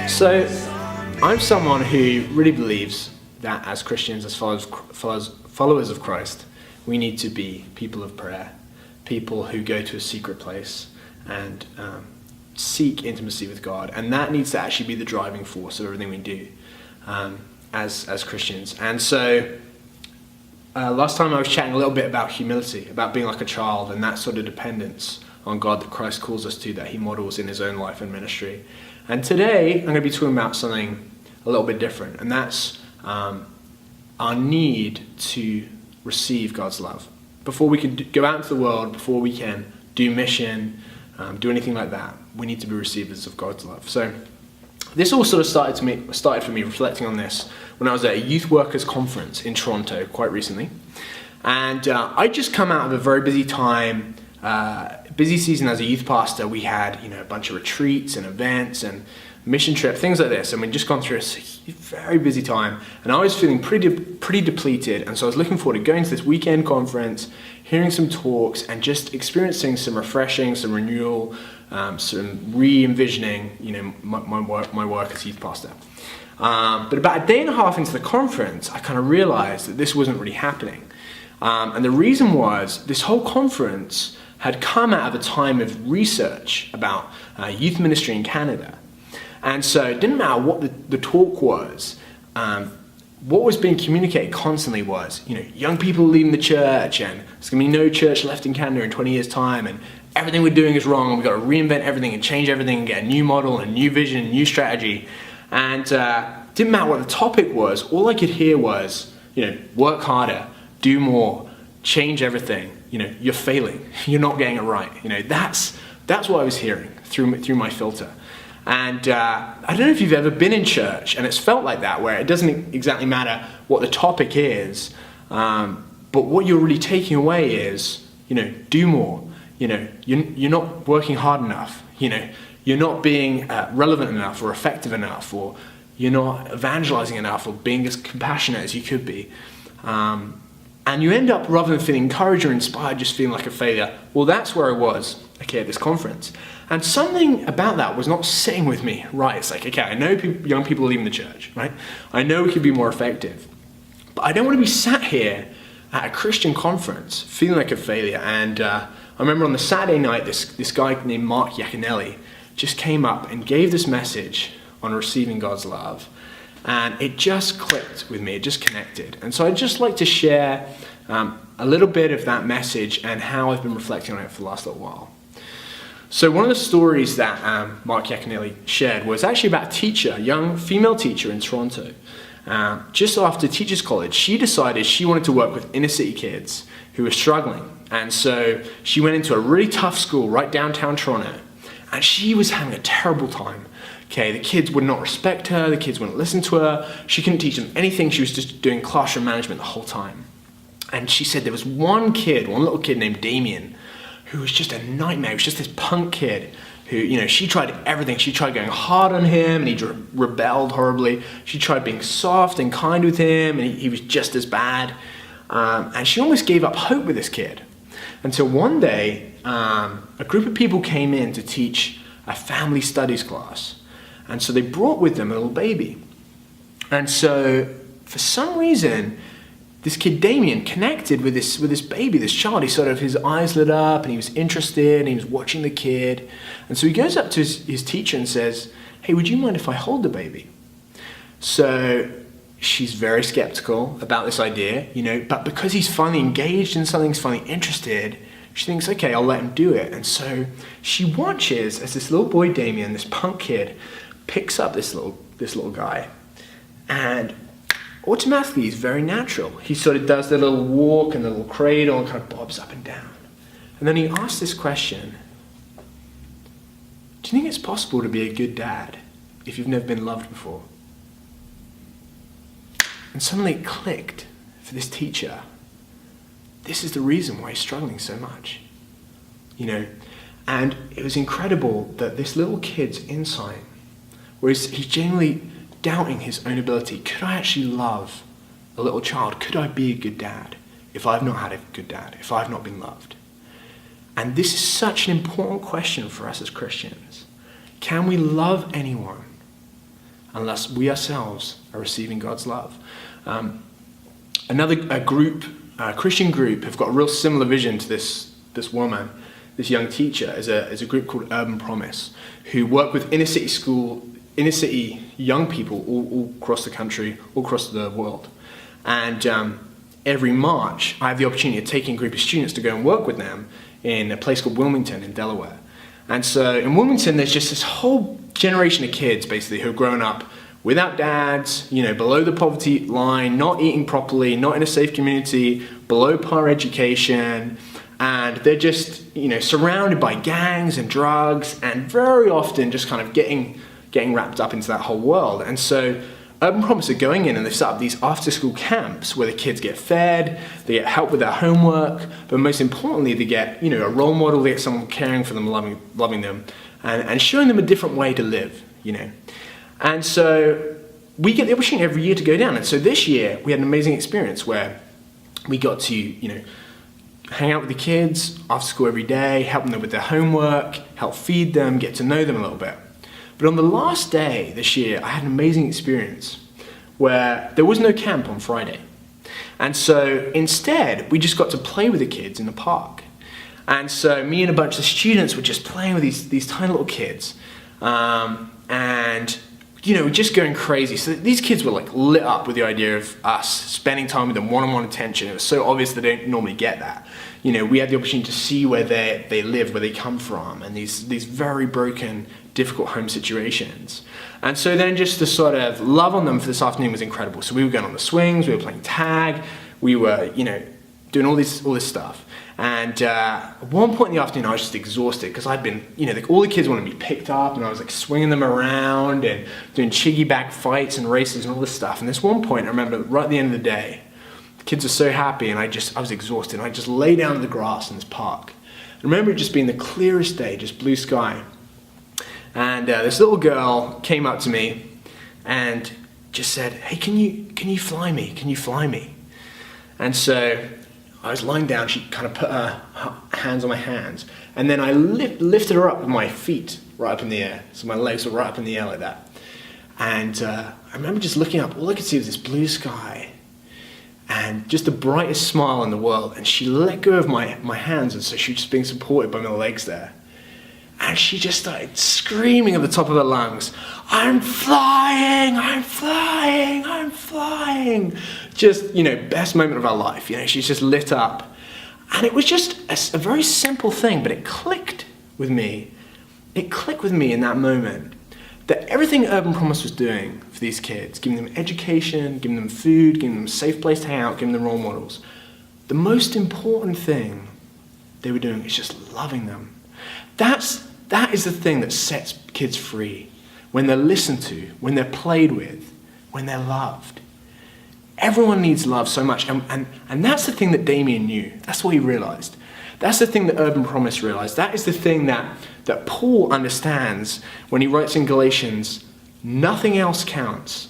So, I'm someone who really believes that as Christians, as followers of Christ, we need to be people of prayer, people who go to a secret place and seek intimacy with God, and that needs to actually be the driving force of everything we do as Christians. And so, last time I was chatting a little bit about humility, about being like a child, and that sort of dependence on God that Christ calls us to, that he models in his own life and ministry. And today, I'm going to be talking about something a little bit different, and that's our need to receive God's love. Before we can go out into the world, before we can do mission, do anything like that, we need to be receivers of God's love. So this all sort of started for me reflecting on this when I was at a youth workers conference in Toronto quite recently. And I'd just come out of a very busy time, busy season as a youth pastor. We had, a bunch of retreats and events and mission trip, things like this, and we'd just gone through a very busy time, and I was feeling pretty depleted, and so I was looking forward to going to this weekend conference, hearing some talks, and just experiencing some refreshing, some renewal, some re-envisioning, my work as youth pastor. But about a day and a half into the conference, I kind of realized that this wasn't really happening, and the reason was this whole conference had come out of a time of research about youth ministry in Canada. And so it didn't matter what the talk was, what was being communicated constantly was, young people leaving the church, and there's going to be no church left in Canada in 20 years' time, and everything we're doing is wrong, and we've got to reinvent everything and change everything and get a new model and new vision and new strategy. And didn't matter what the topic was, all I could hear was, work harder, do more, change everything, you're failing, you're not getting it right. That's what I was hearing through my filter. And I don't know if you've ever been in church and it's felt like that, where it doesn't exactly matter what the topic is, but what you're really taking away is, do more. You're not working hard enough. You're not being relevant enough or effective enough, or you're not evangelizing enough or being as compassionate as you could be. And you end up, rather than feeling encouraged or inspired, just feeling like a failure. Well, that's where I was, at this conference. And something about that was not sitting with me right. It's like, I know young people are leaving the church, right? I know we could be more effective. But I don't want to be sat here at a Christian conference feeling like a failure. And I remember on the Saturday night, this guy named Mark Yaconelli just came up and gave this message on receiving God's love. And it just clicked with me, it just connected. And so I'd just like to share a little bit of that message and how I've been reflecting on it for the last little while. So one of the stories that Mark Yaconelli shared was actually about a teacher, a young female teacher in Toronto. Just after Teachers College, she decided she wanted to work with inner city kids who were struggling. And so she went into a really tough school right downtown Toronto, and she was having a terrible time. The kids would not respect her, the kids wouldn't listen to her, she couldn't teach them anything, she was just doing classroom management the whole time. And she said there was one little kid named Damien, who was just a nightmare. He was just this punk kid who, she tried everything. She tried going hard on him, and he rebelled horribly. She tried being soft and kind with him, and he was just as bad. And she almost gave up hope with this kid. Until one day, a group of people came in to teach a family studies class. And so they brought with them a little baby. And so, for some reason, this kid Damien connected with this baby, this child. His eyes lit up, and he was interested, and he was watching the kid. And so he goes up to his teacher and says, "Hey, would you mind if I hold the baby?" So she's very skeptical about this idea, but because he's finally engaged in something, he's finally interested, she thinks, okay, I'll let him do it. And so she watches as this little boy Damien, this punk kid, picks up this little guy, and automatically he's very natural. He sort of does the little walk and the little cradle and kind of bobs up and down. And then he asks this question: do you think it's possible to be a good dad if you've never been loved before? And suddenly it clicked for this teacher. This is the reason why he's struggling so much. And it was incredible that this little kid's insight, where he's genuinely doubting his own ability. Could I actually love a little child? Could I be a good dad if I've not had a good dad, if I've not been loved? And this is such an important question for us as Christians. Can we love anyone unless we ourselves are receiving God's love. A Christian group, have got a real similar vision to this woman, this young teacher, is a group called Urban Promise, who work with inner city young people all across the country, all across the world. And every March, I have the opportunity of taking a group of students to go and work with them in a place called Wilmington in Delaware. And so in Wilmington, there's just this whole generation of kids, basically, who have grown up without dads, below the poverty line, not eating properly, not in a safe community, below par education, and they're just, surrounded by gangs and drugs, and very often just kind of getting wrapped up into that whole world. And so Urban Promise are going in and they set up these after-school camps where the kids get fed, they get help with their homework, but most importantly, they get, a role model, they get someone caring for them, loving them, and showing them a different way to live, And so we get the opportunity every year to go down. And so this year, we had an amazing experience where we got to, hang out with the kids after school every day, help them with their homework, help feed them, get to know them a little bit. But on the last day this year, I had an amazing experience where there was no camp on Friday. And so instead, we just got to play with the kids in the park. And so me and a bunch of students were just playing with these tiny little kids. And just going crazy. So these kids were lit up with the idea of us spending time with them, one-on-one attention. It was so obvious they don't normally get that. We had the opportunity to see where they live, where they come from, and these very broken, difficult home situations. And so then just to sort of love on them for this afternoon was incredible. So we were going on the swings, we were playing tag, we were, doing all this stuff. And at one point in the afternoon, I was just exhausted because I'd been, all the kids wanted to be picked up, and I was swinging them around and doing chiggy back fights and races and all this stuff. And this one point, I remember right at the end of the day, the kids were so happy, and I was exhausted. And I just lay down in the grass in this park. I remember it just being the clearest day, just blue sky. And this little girl came up to me and just said, "Hey, can you fly me? Can you fly me?" And so I was lying down, she kind of put her hands on my hands, and then I lifted her up with my feet right up in the air. So my legs were right up in the air like that. And I remember just looking up, all I could see was this blue sky and just the brightest smile in the world. And she let go of my hands, and so she was just being supported by my legs there. And she just started screaming at the top of her lungs, "I'm flying, I'm flying, I'm flying." Just, best moment of her life. She's just lit up. And it was just a very simple thing, but it clicked with me. It clicked with me in that moment that everything Urban Promise was doing for these kids, giving them education, giving them food, giving them a safe place to hang out, giving them role models, the most important thing they were doing is just loving them. That is the thing that sets kids free. When they're listened to, when they're played with, when they're loved. Everyone needs love so much, and that's the thing that Damien knew. That's what he realized. That's the thing that Urban Promise realized. That is the thing that Paul understands when he writes in Galatians, nothing else counts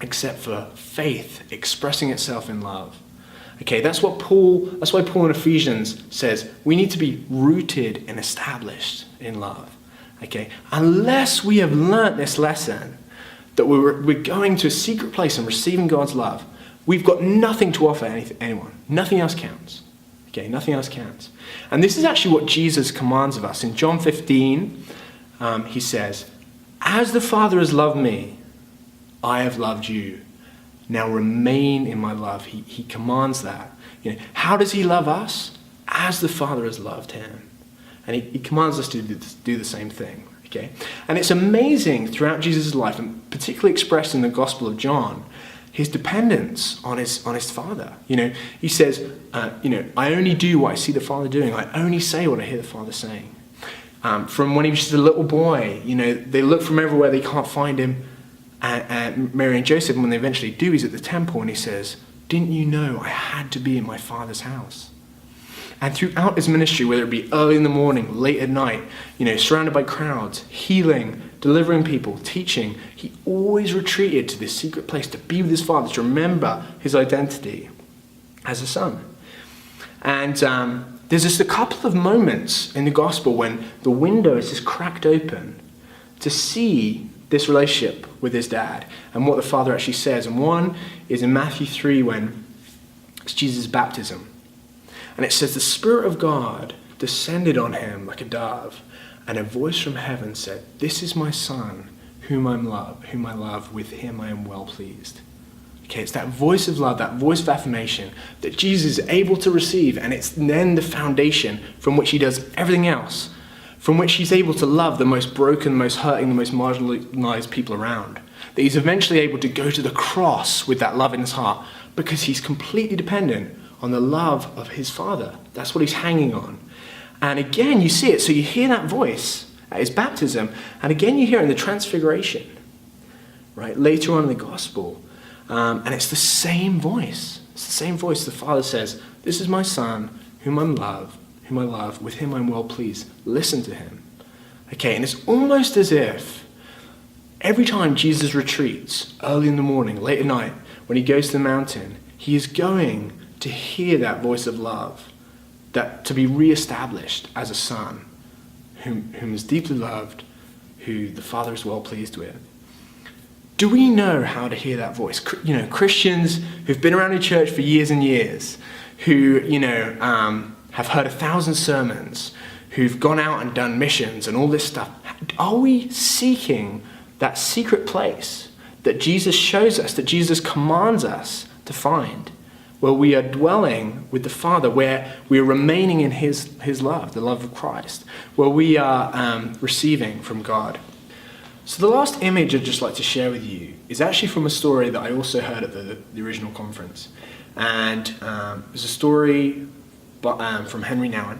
except for faith expressing itself in love. Okay, that's why Paul in Ephesians says we need to be rooted and established in love. Okay, unless we have learnt this lesson, that we're going to a secret place and receiving God's love, we've got nothing to offer anyone. Nothing else counts. Okay, nothing else counts. And this is actually what Jesus commands of us. In John 15, he says, "As the Father has loved me, I have loved you. Now remain in my love." He commands that. How does he love us? As the Father has loved him. And he commands us to do the same thing. Okay? And it's amazing throughout Jesus' life, and particularly expressed in the Gospel of John, his dependence on his Father. He says, "I only do what I see the Father doing. I only say what I hear the Father saying." From when he was just a little boy, they look from everywhere, they can't find him. And Mary and Joseph, and when they eventually do, he's at the temple and he says, "Didn't you know I had to be in my Father's house?" And throughout his ministry, whether it be early in the morning, late at night, surrounded by crowds, healing, delivering people, teaching, he always retreated to this secret place to be with his Father, to remember his identity as a son. And there's just a couple of moments in the gospel when the window is just cracked open to see this relationship with his dad and what the Father actually says. And one is in Matthew 3 when it's Jesus' baptism. And it says, the Spirit of God descended on him like a dove, and a voice from heaven said, "This is my Son, whom I love, with him I am well pleased." Okay, it's that voice of love, that voice of affirmation that Jesus is able to receive, and it's then the foundation from which he does everything else, from which he's able to love the most broken, the most hurting, the most marginalized people around. That he's eventually able to go to the cross with that love in his heart because he's completely dependent on the love of his Father. That's what he's hanging on. And again, you see it. So you hear that voice at his baptism, and again you hear it in the transfiguration, right? Later on in the gospel. And it's the same voice. It's the same voice. The Father says, "This is my Son, whom I love, with him I'm well pleased. Listen to him." Okay, and it's almost as if every time Jesus retreats, early in the morning, late at night, when he goes to the mountain, he is going to hear that voice of love, that to be reestablished as a son, whom is deeply loved, who the Father is well pleased with. Do we know how to hear that voice? You know, Christians who've been around in church for years and years, who, have heard 1,000 sermons, who've gone out and done missions and all this stuff. Are we seeking that secret place that Jesus shows us, that Jesus commands us to find, where we are dwelling with the Father, where we are remaining in his love, the love of Christ, where we are receiving from God? So the last image I'd just like to share with you is actually from a story that I also heard at the original conference. And it's a story from Henry Nouwen,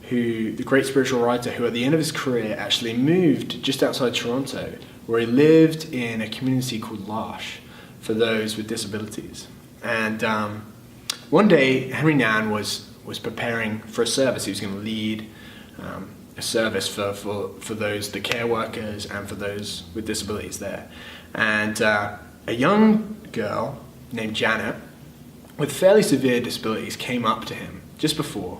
who, the great spiritual writer, who at the end of his career actually moved just outside Toronto, where he lived in a community called L'Arche for those with disabilities. And one day, Henry Nouwen was preparing for a service. He was going to lead a service for those, the care workers, and for those with disabilities there. And a young girl named Janet with fairly severe disabilities came up to him just before,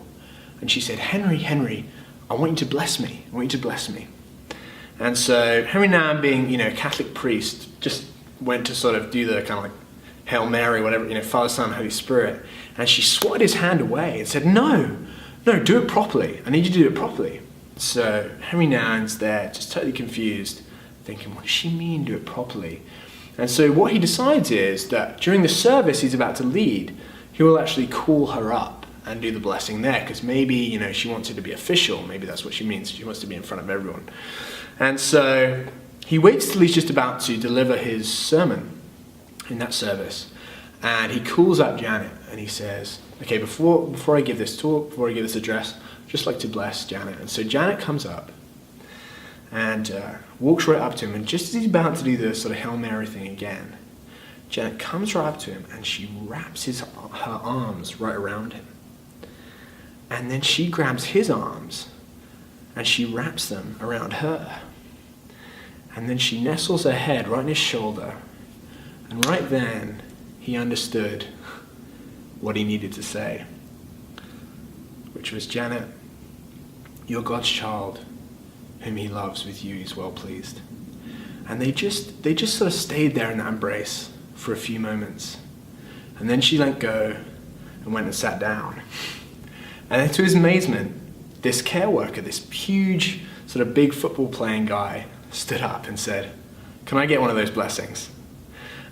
and she said, Henry, I want you to bless me. I want you to bless me." And so Henry Nouwen, being, a Catholic priest, just went to sort of do the kind of like Hail Mary, whatever, Father, Son, Holy Spirit. And she swatted his hand away and said, no, do it properly. I need you to do it properly. So Henry Nouwen's there, just totally confused, thinking, what does she mean, do it properly? And so what he decides is that during the service he's about to lead, he will actually call her up and do the blessing there, because maybe, she wants it to be official. Maybe that's what she means. She wants to be in front of everyone. And so he waits till he's just about to deliver his sermon in that service. And he calls up Janet and he says, okay, before I give this talk, before I give this address, I'd just like to bless Janet. And so Janet comes up and walks right up to him. And just as he's about to do the sort of Hail Mary thing again, Janet comes right up to him and she wraps her arms right around him. And then she grabs his arms and she wraps them around her. And then she nestles her head right on his shoulder. And right then, he understood what he needed to say, which was, Janet, you're God's child, whom he loves, with you he's well pleased. And they just sort of stayed there in that embrace for a few moments. And then she let go and went and sat down. And then to his amazement, this care worker, this huge, sort of big football playing guy, stood up and said, can I get one of those blessings?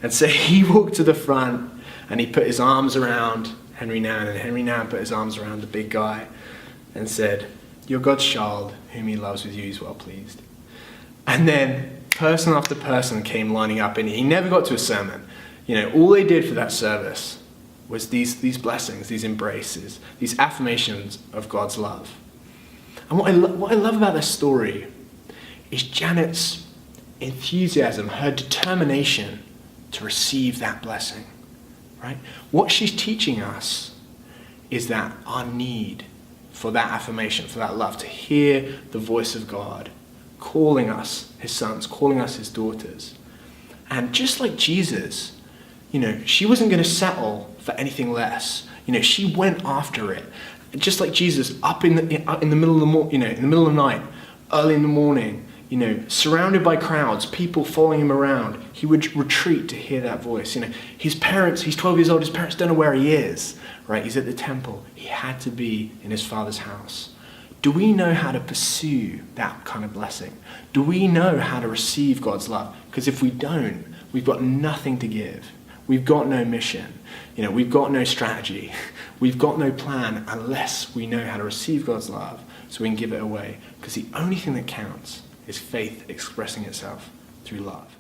And so he walked to the front and he put his arms around Henry Nouwen, and Henry Nouwen put his arms around the big guy and said, you're God's child, whom he loves, with you he's well pleased. And then person after person came lining up, and he never got to a sermon. All they did for that service was these blessings, these embraces, these affirmations of God's love. And what I love about this story is Janet's enthusiasm, her determination to receive that blessing, right? What she's teaching us is that our need for that affirmation, for that love, to hear the voice of God calling us his sons, calling us his daughters. And just like Jesus, she wasn't going to settle for anything less. She went after it. Just like Jesus, up in the middle of the in the middle of the night, early in the morning, surrounded by crowds, people following him around, he would retreat to hear that voice. His parents, he's 12 years old, his parents don't know where he is, right? He's at the temple. He had to be in his Father's house. Do we know how to pursue that kind of blessing? Do we know how to receive God's love? Because if we don't, we've got nothing to give. We've got no mission. We've got no strategy. We've got no plan unless we know how to receive God's love so we can give it away. Because the only thing that counts is faith expressing itself through love.